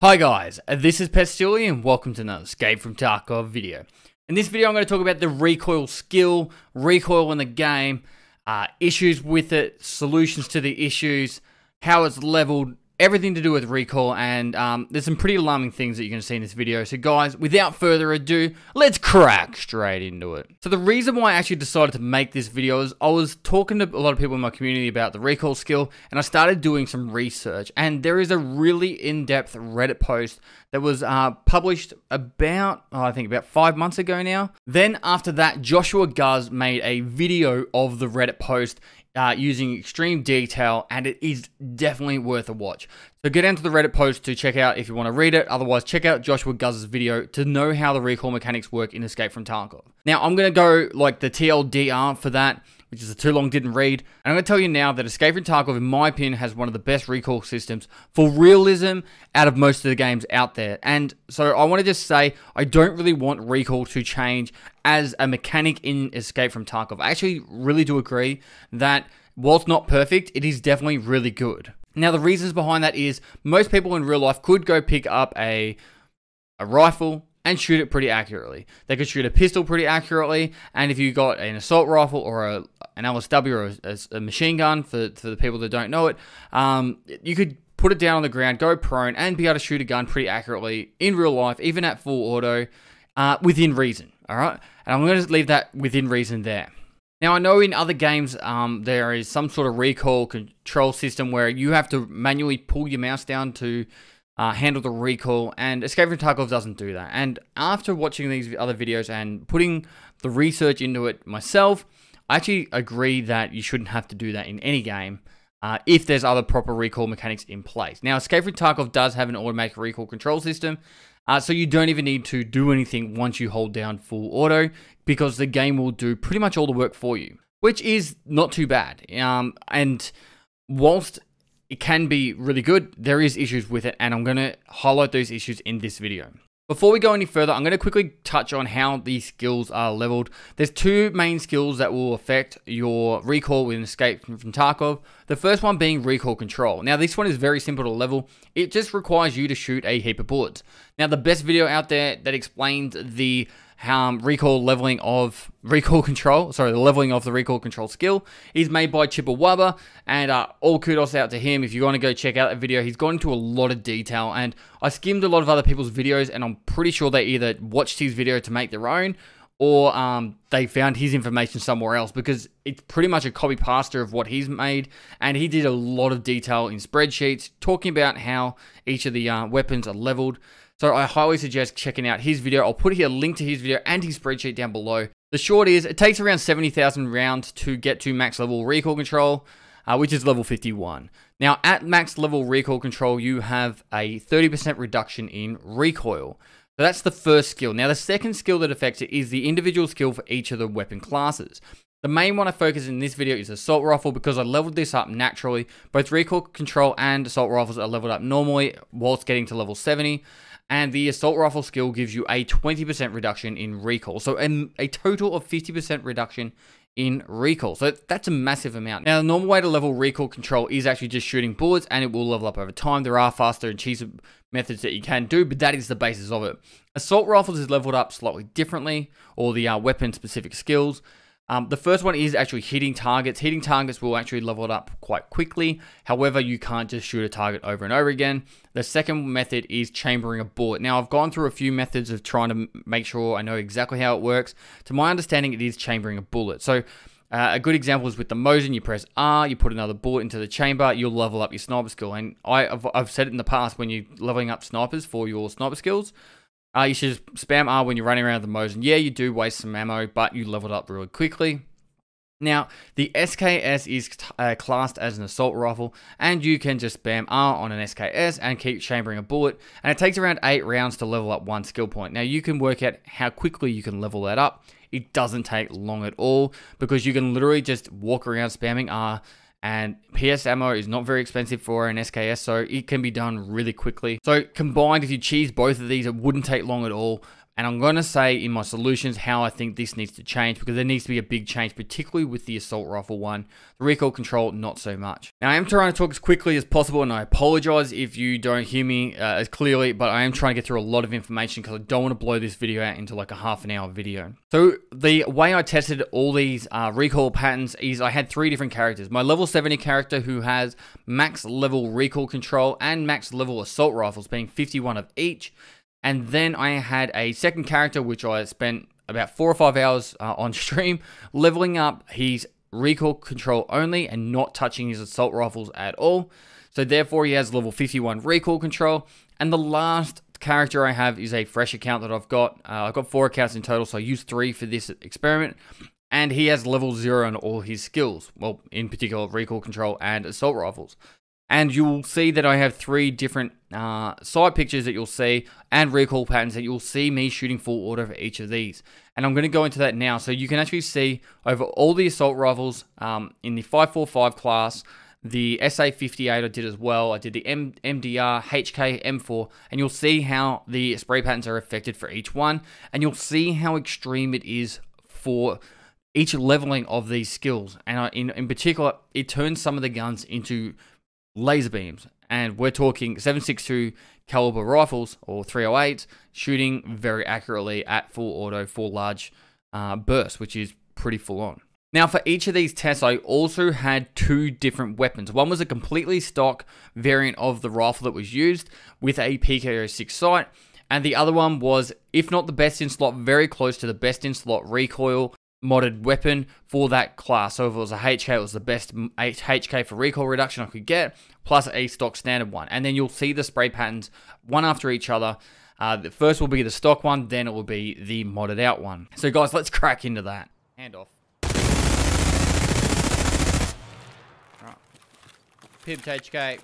Hi guys, this is Pestily and welcome to another Escape from Tarkov video. In this video I'm going to talk about the recoil skill, recoil in the game, issues with it, solutions to the issues, how it's leveled, everything to do with recoil, and there's some pretty alarming things that you're going to see in this video. So guys, without further ado, let's crack straight into it. So the reason why I actually decided to make this video is I was talking to a lot of people in my community about the recoil skill, and I started doing some research, and there is a really in-depth Reddit post that was published about, I think about 5 months ago now. Then after that, Joshua Guz made a video of the Reddit post using extreme detail, and it is definitely worth a watch. So get down to the Reddit post to check out if you want to read it. Otherwise, check out Joshua Guz's video to know how the recoil mechanics work in Escape from Tarkov. Now, I'm going to go like the TLDR for that, which is a too long didn't read. And I'm going to tell you now that Escape from Tarkov, in my opinion, has one of the best recoil systems for realism out of most of the games out there. And so I want to just say, I don't really want recoil to change as a mechanic in Escape from Tarkov. I actually really do agree that whilst not perfect, it is definitely really good. Now, the reasons behind that is most people in real life could go pick up a rifle and shoot it pretty accurately. They could shoot a pistol pretty accurately, and if you got an assault rifle or an LSW or a machine gun, for the people that don't know it, you could put it down on the ground, go prone, and be able to shoot a gun pretty accurately in real life, even at full auto, within reason, alright? And I'm going to leave that within reason there. Now, I know in other games, there is some sort of recoil control system where you have to manually pull your mouse down to handle the recoil, and Escape from Tarkov doesn't do that. And after watching these other videos and putting the research into it myself, I actually agree that you shouldn't have to do that in any game if there's other proper recoil mechanics in place. Now, Escape from Tarkov does have an automatic recoil control system, so you don't even need to do anything once you hold down full auto, because the game will do pretty much all the work for you, which is not too bad. And whilst it can be really good, there is issues with it, and I'm going to highlight those issues in this video. Before we go any further, I'm going to quickly touch on how these skills are leveled. There's two main skills that will affect your recoil within Escape from Tarkov. The first one being recoil control. Now, this one is very simple to level. It just requires you to shoot a heap of bullets. Now, the best video out there that explains the leveling of the recoil control skill is made by Chipper, and all kudos out to him. If you want to go check out that video, he's gone into a lot of detail, and I skimmed a lot of other people's videos, and I'm pretty sure they either watched his video to make their own, or they found his information somewhere else, because it's pretty much a copy paster of what he's made, and he did a lot of detail in spreadsheets talking about how each of the weapons are leveled. So I highly suggest checking out his video. I'll put here a link to his video and his spreadsheet down below. The short is, it takes around 70,000 rounds to get to max level recoil control, which is level 51. Now, at max level recoil control, you have a 30% reduction in recoil. So that's the first skill. Now, the second skill that affects it is the individual skill for each of the weapon classes. The main one I focus in this video is Assault Rifle, because I leveled this up naturally. Both recoil control and Assault Rifles are leveled up normally whilst getting to level 70. And the Assault Rifle skill gives you a 20% reduction in recoil. So a total of 50% reduction in recoil. So that's a massive amount. Now, the normal way to level recoil control is actually just shooting bullets, and it will level up over time. There are faster and cheaper methods that you can do, but that is the basis of it. Assault Rifles is leveled up slightly differently, or the weapon-specific skills. The first one is actually hitting targets. Hitting targets will actually level it up quite quickly. However, you can't just shoot a target over and over again. The second method is chambering a bullet. Now, I've gone through a few methods of trying to make sure I know exactly how it works. To my understanding, it is chambering a bullet. So a good example is with the Mosin. You press R, you put another bullet into the chamber, you'll level up your sniper skill. And I've said it in the past, when you're leveling up snipers for your sniper skills, you should spam R when you're running around the Mosin. Yeah, you do waste some ammo, but you level it up really quickly. Now, the SKS is classed as an assault rifle, and you can just spam R on an SKS and keep chambering a bullet, and it takes around 8 rounds to level up 1 skill point. Now, you can work out how quickly you can level that up. It doesn't take long at all, because you can literally just walk around spamming R, and PS ammo is not very expensive for an SKS, so it can be done really quickly. So combined, if you cheese both of these, it wouldn't take long at all, And I'm going to say in my solutions how I think this needs to change, because there needs to be a big change, particularly with the assault rifle one. The recoil control, not so much. Now, I am trying to talk as quickly as possible, and I apologize if you don't hear me as clearly, but I am trying to get through a lot of information because I don't want to blow this video out into like a half-an-hour video. So the way I tested all these recoil patterns is I had 3 different characters. My level 70 character, who has max level recoil control and max level assault rifles, being 51 of each. And then I had a second character, which I spent about 4 or 5 hours on stream, leveling up his recoil control only and not touching his assault rifles at all. So therefore he has level 51 recoil control. And the last character I have is a fresh account that I've got. I've got 4 accounts in total, so I used 3 for this experiment. And he has level 0 on all his skills. Well, in particular, recoil control and assault rifles. And you'll see that I have 3 different side pictures that you'll see, and recoil patterns that you'll see me shooting full auto for each of these. And I'm going to go into that now, so you can actually see over all the assault rifles in the 545 class, the SA58 I did as well. I did the MDR, HK, M4, and you'll see how the spray patterns are affected for each one. And you'll see how extreme it is for each leveling of these skills. And in particular, it turns some of the guns into laser beams, and we're talking 7.62 caliber rifles or 308s shooting very accurately at full auto for large bursts, which is pretty full on. Now, for each of these tests, I also had 2 different weapons. One was a completely stock variant of the rifle that was used with a PKO6 sight, and the other one was, if not the best in slot, very close to the best in slot recoil modded weapon for that class. So if it was a HK, it was the best HK for recoil reduction I could get, plus a stock standard one. And then you'll see the spray patterns one after each other. The first will be the stock one, then it will be the modded out one. So guys, let's crack into that. Hand off. Alright. Pimped HK.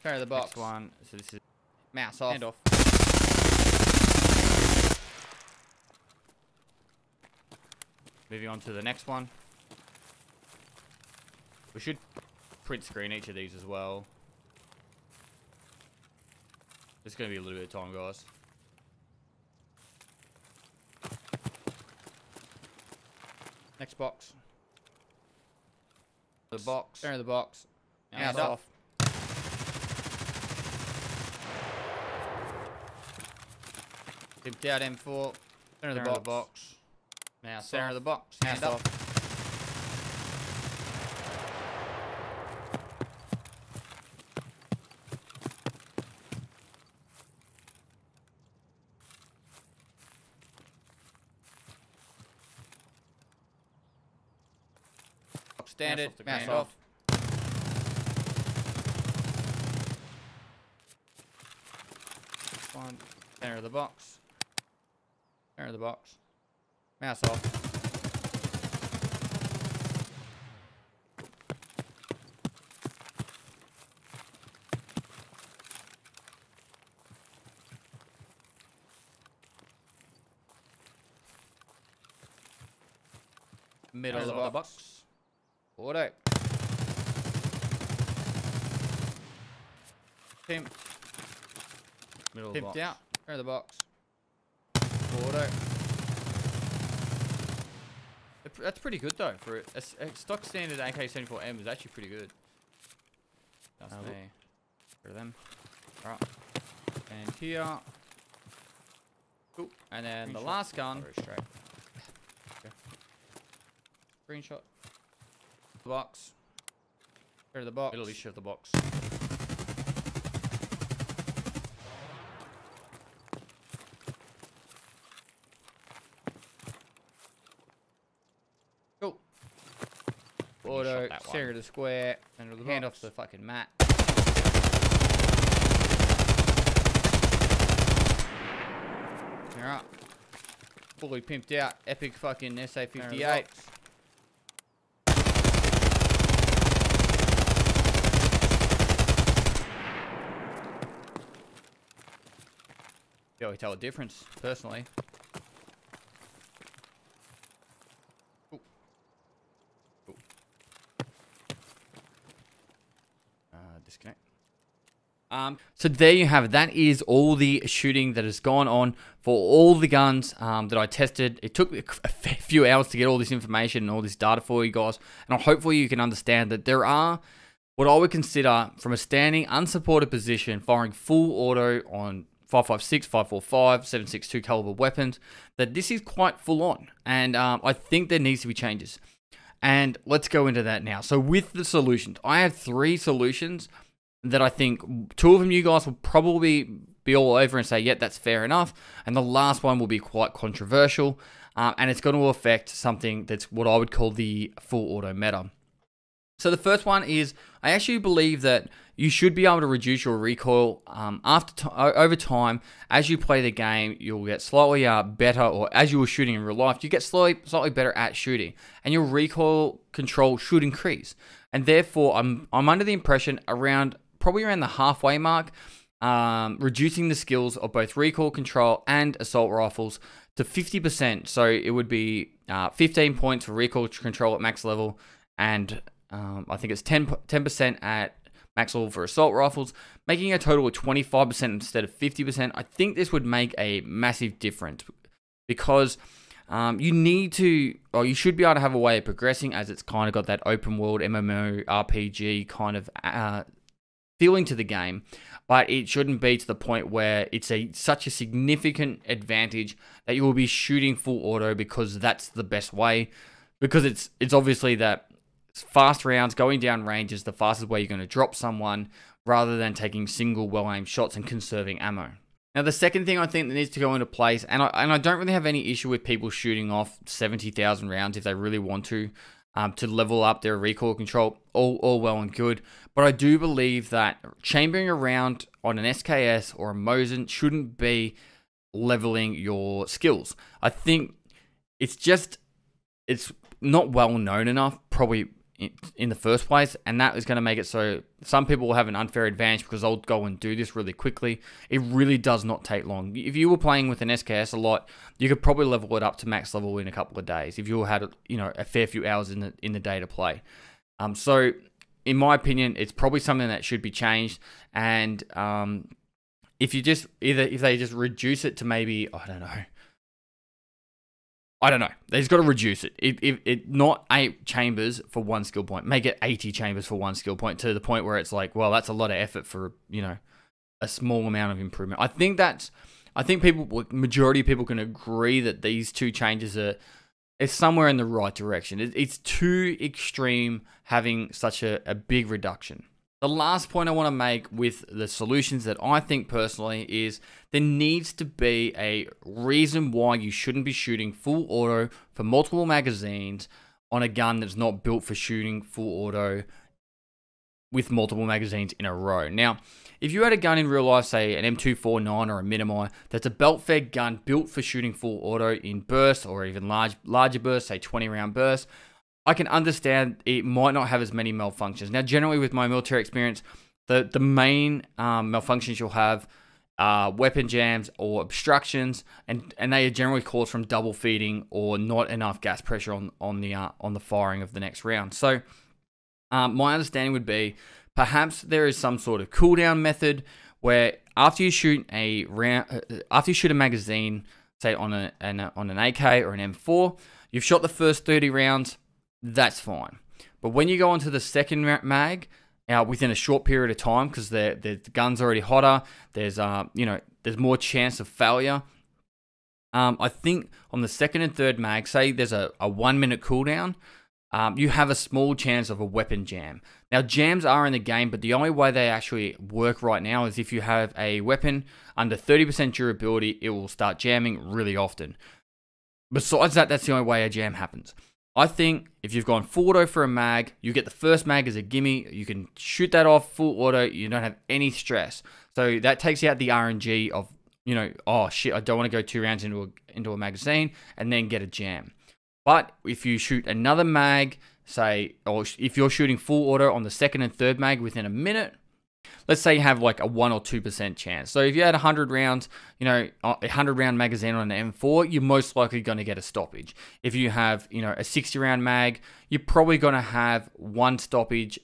Carry the box. Next one. So this is mouse off. Hand off. Moving on to the next one. We should print screen each of these as well. It's going to be a little bit of time, guys. Next box. The box. Center of the box. Mouse off. Tipped out M4. Center of the box. Now, center of the box. Hand up. Standard. Mouse off. One. Center of the box. Center of the box. Mouse off. Middle of the box. Auto. Pimped. Middle of the box. Pimped out. Center of the box. Auto. That's pretty good though. For a stock standard AK-74M is actually pretty good. That's me. For them. Alright. And here. Cool. And then the last gun. Very straight. Okay. Screenshot. The box. Go to the box. Middle issue of the box. Cool. Auto, center of the square, center of the hand box. Off the fucking mat. Alright. Fully pimped out. Epic fucking SA58. You tell a difference, personally. Ooh. Ooh. Disconnect. So there you have it. That is all the shooting that has gone on for all the guns that I tested. It took me a few hours to get all this information and all this data for you guys, and hopefully you can understand that there are what I would consider, from a standing unsupported position, firing full auto on 5.56, 5.45, 7.62 caliber weapons, that this is quite full on, and I think there needs to be changes. And let's go into that now. So with the solutions, I have 3 solutions that I think 2 of them you guys will probably be all over and say, yeah, that's fair enough. And the last one will be quite controversial, and it's going to affect something that's what I would call the full auto meta. So the first one is, I actually believe that you should be able to reduce your recoil over time. As you play the game, you'll get slightly better, or as you were shooting in real life, you get slightly better at shooting, and your recoil control should increase. And therefore, I'm under the impression probably around the halfway mark, reducing the skills of both recoil control and assault rifles to 50%. So it would be 15 points for recoil control at max level, and I think it's 10% at max level for assault rifles, making a total of 25% instead of 50%. I think this would make a massive difference, because you should be able to have a way of progressing, as it's kind of got that open world MMO RPG kind of feeling to the game, but it shouldn't be to the point where it's such a significant advantage that you will be shooting full auto because that's the best way, because it's obviously that fast rounds going down range is the fastest way you're going to drop someone, rather than taking single well-aimed shots and conserving ammo. Now, the second thing I think that needs to go into place, and I don't really have any issue with people shooting off 70,000 rounds if they really want to level up their recoil control, all well and good. But I do believe that chambering a round on an SKS or a Mosin shouldn't be leveling your skills. I think it's not well known enough, probably in the first place, and that is going to make it so some people will have an unfair advantage because they'll go and do this really quickly. It really does not take long. If you were playing with an SKS a lot, you could probably level it up to max level in a couple of days if you had a fair few hours in the day to play. So in my opinion, it's probably something that should be changed. And if they just reduce it to maybe, I don't know. They just got to reduce it. It not 8 chambers for 1 skill point. Make it 80 chambers for 1 skill point, to the point where it's like, well, that's a lot of effort for, a small amount of improvement. I think majority of people can agree that these 2 changes are somewhere in the right direction. It's too extreme having such a big reduction. The last point I want to make with the solutions that I think personally is there needs to be a reason why you shouldn't be shooting full auto for multiple magazines on a gun that's not built for shooting full auto with multiple magazines in a row. Now, if you had a gun in real life, say an M249 or a Minimi, that's a belt-fed gun built for shooting full auto in bursts, or even larger bursts, say 20-round bursts, I can understand it might not have as many malfunctions. Now, generally with my military experience, the main malfunctions you'll have are weapon jams or obstructions, and they are generally caused from double feeding or not enough gas pressure on the firing of the next round. So my understanding would be perhaps there is some sort of cooldown method where after you shoot a magazine, say on an AK or an M4, you've shot the first 30 rounds. That's fine. But when you go onto the second mag, within a short period of time, because the gun's already hotter, there's more chance of failure. I think on the second and third mag, say there's a 1 minute cooldown, you have a small chance of a weapon jam. Now, jams are in the game, but the only way they actually work right now is if you have a weapon under 30% durability, it will start jamming really often. Besides that, that's the only way a jam happens. I think if you've gone full auto for a mag, you get the first mag as a gimme, you can shoot that off full auto, you don't have any stress. So that takes out the RNG of, oh shit, I don't want to go 2 rounds into a magazine and then get a jam. But if you shoot another mag, say, or if you're shooting full auto on the second and third mag within a minute, let's say you have like a 1 or 2% chance. So if you had 100 rounds, a 100 round magazine on an M4, you're most likely going to get a stoppage. If you have, a 60 round mag, you're probably going to have 1 stoppage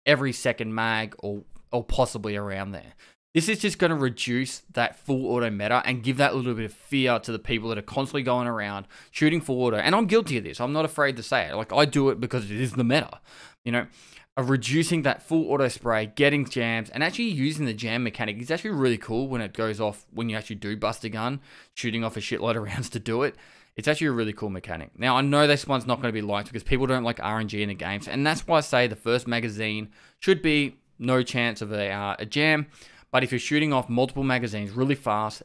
every second mag, or or possibly around there. This is just going to reduce that full auto meta and give that little bit of fear to the people that are constantly going around shooting full auto. And I'm guilty of this. I'm not afraid to say it. Like, I do it because it is the meta, you know, of reducing that full auto spray, getting jams, and actually using the jam mechanic is actually really cool when it goes off, when you actually do bust a gun, shooting off a shitload of rounds to do it. It's actually a really cool mechanic. Now, I know this one's not going to be liked because people don't like RNG in the games, and that's why I say the first magazine should be no chance of a jam. But if you're shooting off multiple magazines really fast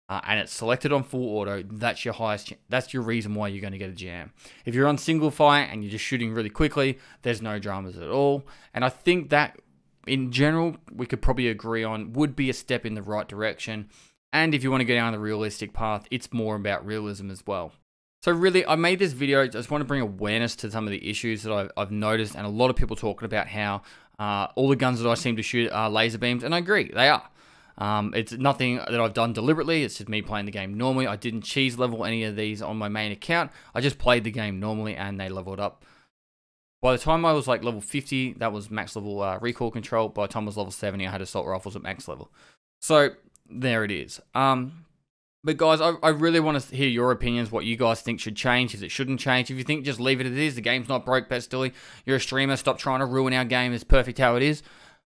and it's selected on full auto, that's your highest. That's your reason why you're going to get a jam. If you're on single fire and you're just shooting really quickly, there's no dramas at all. And I think that in general, we could probably agree on would be a step in the right direction. And if you want to go down the realistic path, it's more about realism as well. So really, I made this video, I just want to bring awareness to some of the issues that I've noticed, and a lot of people talking about how all the guns that I seem to shoot are laser beams, and I agree, they are. It's nothing that I've done deliberately, it's just me playing the game normally. I didn't cheese level any of these on my main account, I just played the game normally and they leveled up. By the time I was like level 50, that was max level recoil control. By the time I was level 70, I had assault rifles at max level. So, there it is. But guys, I really want to hear your opinions, what you guys think should change, if it shouldn't change. If you think just leave it as it is, the game's not broke, Pestily, you're a streamer, stop trying to ruin our game, it's perfect how it is.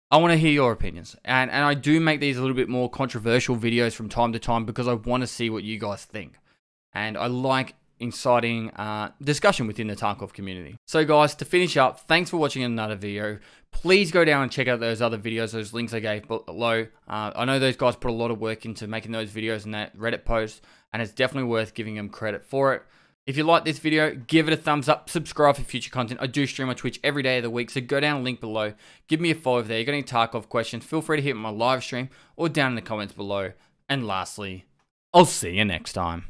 I want to hear your opinions. And I do make these a little bit more controversial videos from time to time because I want to see what you guys think. And I like inciting discussion within the Tarkov community. So guys, to finish up, thanks for watching another video. Please go down and check out those other videos, those links I gave below. I know those guys put a lot of work into making those videos and that Reddit post, and it's definitely worth giving them credit for it. If you like this video, give it a thumbs up, subscribe for future content. I do stream on Twitch every day of the week, so go down and link below. Give me a follow if there. You got any Tarkov questions, feel free to hit my live stream or down in the comments below. And lastly, I'll see you next time.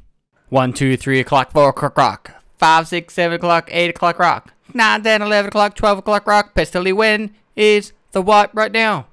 1, 2, 3 o'clock, 4 o'clock rock. 5, 6, 7 o'clock, 8 o'clock rock. 9, 10, 11 o'clock, 12 o'clock rock. Pestily, when is the what right now?